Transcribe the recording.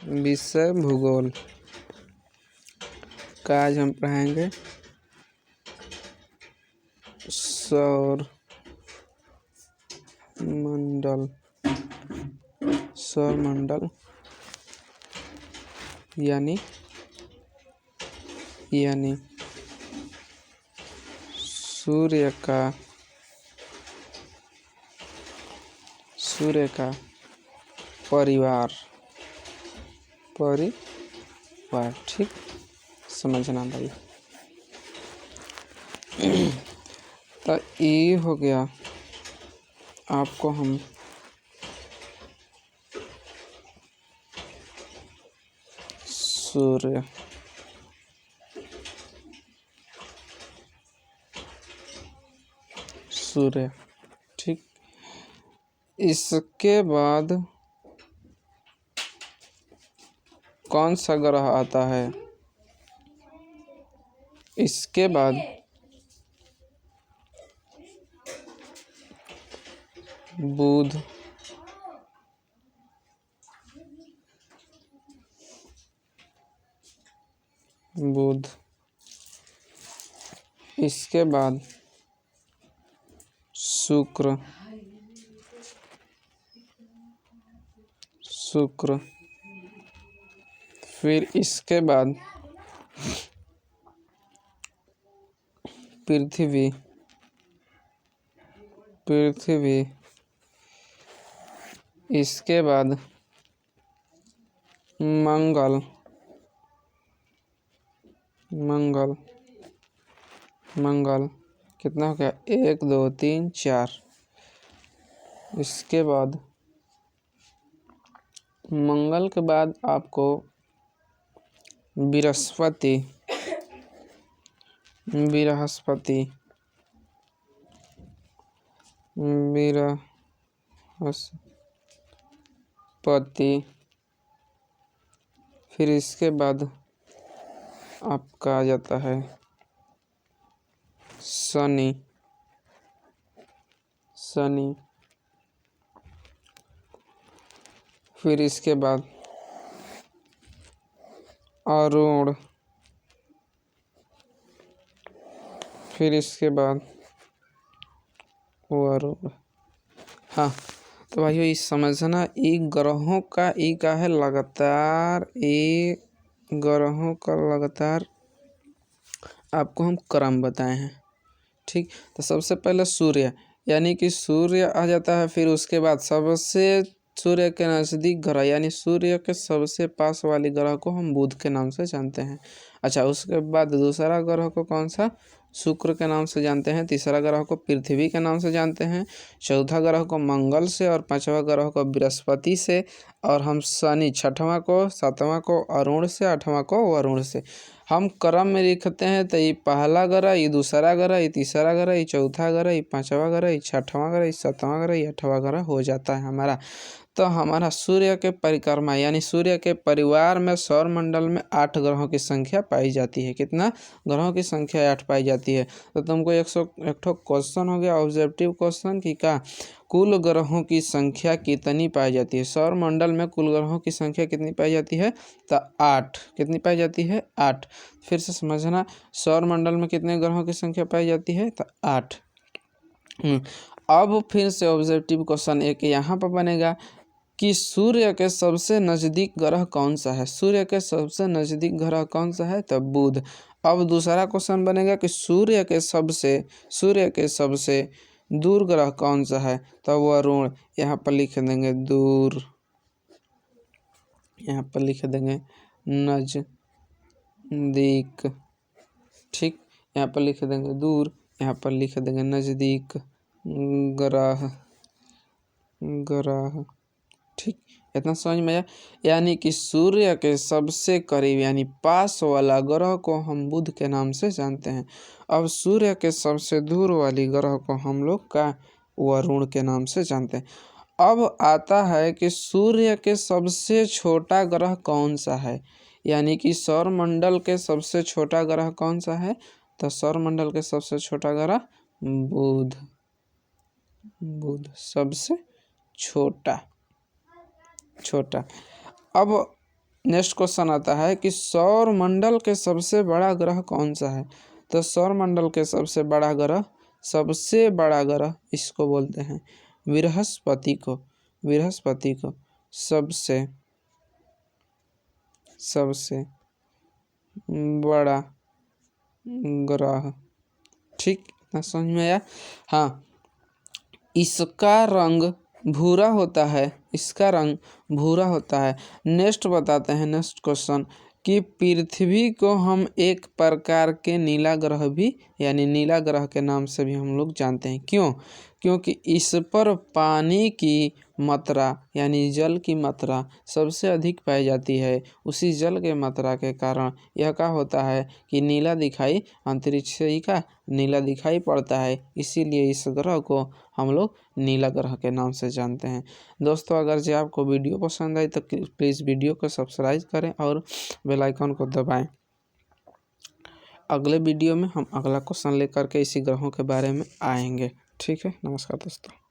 विषय भूगोल का आज हम पढ़ाएंगे सौर मंडल। सौर मंडल यानी सूर्य का परिवार। ठीक समझना भाई। तो ये हो गया आपको हम सूर्य ठीक। इसके बाद कौन सा ग्रह आता है? इसके बाद बुध, इसके बाद शुक्र, फिर इसके बाद पृथ्वी, इसके बाद मंगल, कितना हो गया? 1 2 3 4। इसके बाद मंगल के बाद आपको बृहस्पति, फिर इसके बाद आपका आ जाता है शनि, फिर इसके बाद अरुण, फिर इसके बाद वरुण। हाँ तो भाइयों ये समझना, ये ग्रहों का है लगातार, ये ग्रहों का लगातार आपको हम क्रम बताए हैं। ठीक, तो सबसे पहले सूर्य यानी कि सूर्य आ जाता है। फिर उसके बाद सबसे सूर्य के नज़दीक ग्रह यानी सूर्य के सबसे पास वाले ग्रह को हम बुध के नाम से जानते हैं। अच्छा, उसके बाद दूसरा ग्रह को कौन सा? शुक्र के नाम से जानते हैं। तीसरा ग्रह को पृथ्वी के नाम से जानते हैं। चौथा ग्रह को मंगल से, और पांचवा ग्रह को बृहस्पति से, और हम शनि छठवां को, सातवां को अरुण से, आठवां को वरुण से। हम क्रम में लिखते हैं तो ये पहला ग्रह, ये दूसरा ग्रह, ये तीसरा ग्रह, ये चौथा ग्रह, ये पांचवा ग्रह, ये छठवां ग्रह, ये सातवां ग्रह, ये आठवां ग्रह हो जाता है हमारा। तो हमारा सूर्य के परिक्रमा यानी सूर्य के परिवार में सौर मंडल में 8 ग्रहों की संख्या पाई जाती है। कितना ग्रहों की संख्या? 8 पाई जाती है। तो तुमको 101 क्वेश्चन हो गया ऑब्जेक्टिव क्वेश्चन की का कुल ग्रहों की संख्या कितनी पाई जाती है? सौर मंडल में कुल ग्रहों की संख्या कितनी पाई जाती है? तो 8। कितनी पाई जाती है? 8। फिर से समझना, सौर मंडल में कितने ग्रहों की संख्या पाई जाती है? तो 8। अब फिर से ऑब्जेक्टिव क्वेश्चन एक यहाँ पर बनेगा कि सूर्य के सबसे नज़दीक ग्रह कौन सा है? सूर्य के सबसे नज़दीक ग्रह कौन सा है? तो बुध। अब दूसरा क्वेश्चन बनेगा कि सूर्य के सबसे दूर ग्रह कौन सा है? तो वरुण। यहाँ पर लिख देंगे दूर, यहाँ पर लिख देंगे नज़दीक। ठीक, यहाँ पर लिख देंगे दूर, यहाँ पर लिख देंगे नज़दीक ग्रह। ठीक, इतना समझ में आया? यानी कि सूर्य के सबसे करीब यानी पास वाला ग्रह को हम बुध के नाम से जानते हैं। अब सूर्य के सबसे दूर वाली ग्रह को हम लोग का वरुण के नाम से जानते हैं। अब आता है कि सूर्य के सबसे छोटा ग्रह कौन सा है? यानी कि सौर मंडल के सबसे छोटा ग्रह कौन सा है? तो सौर मंडल के सबसे छोटा ग्रह बुध, सबसे छोटा। अब नेक्स्ट क्वेश्चन आता है कि सौर मंडल के सबसे बड़ा ग्रह कौन सा है। तो सौर मंडल के सबसे बड़ा ग्रह इसको बोलते हैं बृहस्पति को सबसे बड़ा ग्रह। ठीक, इतना समझ में आया। हाँ, इसका रंग भूरा होता है। नेक्स्ट बताते हैं, नेक्स्ट क्वेश्चन कि पृथ्वी को हम एक प्रकार के नीला ग्रह भी यानी नीला ग्रह के नाम से भी हम लोग जानते हैं। क्यों? क्योंकि इस पर पानी की मात्रा यानी जल की मात्रा सबसे अधिक पाई जाती है। उसी जल के मात्रा के कारण यह क्या होता है कि अंतरिक्ष से ही नीला दिखाई पड़ता है। इसीलिए इस ग्रह को हम लोग नीला ग्रह के नाम से जानते हैं। दोस्तों, अगर जो आपको वीडियो पसंद आई तो प्लीज़ वीडियो को सब्सक्राइब करें और बेल आइकन को दबाएं। अगले वीडियो में हम अगला क्वेश्चन लेकर के इसी ग्रहों के बारे में आएंगे। ठीक है, नमस्कार दोस्तों।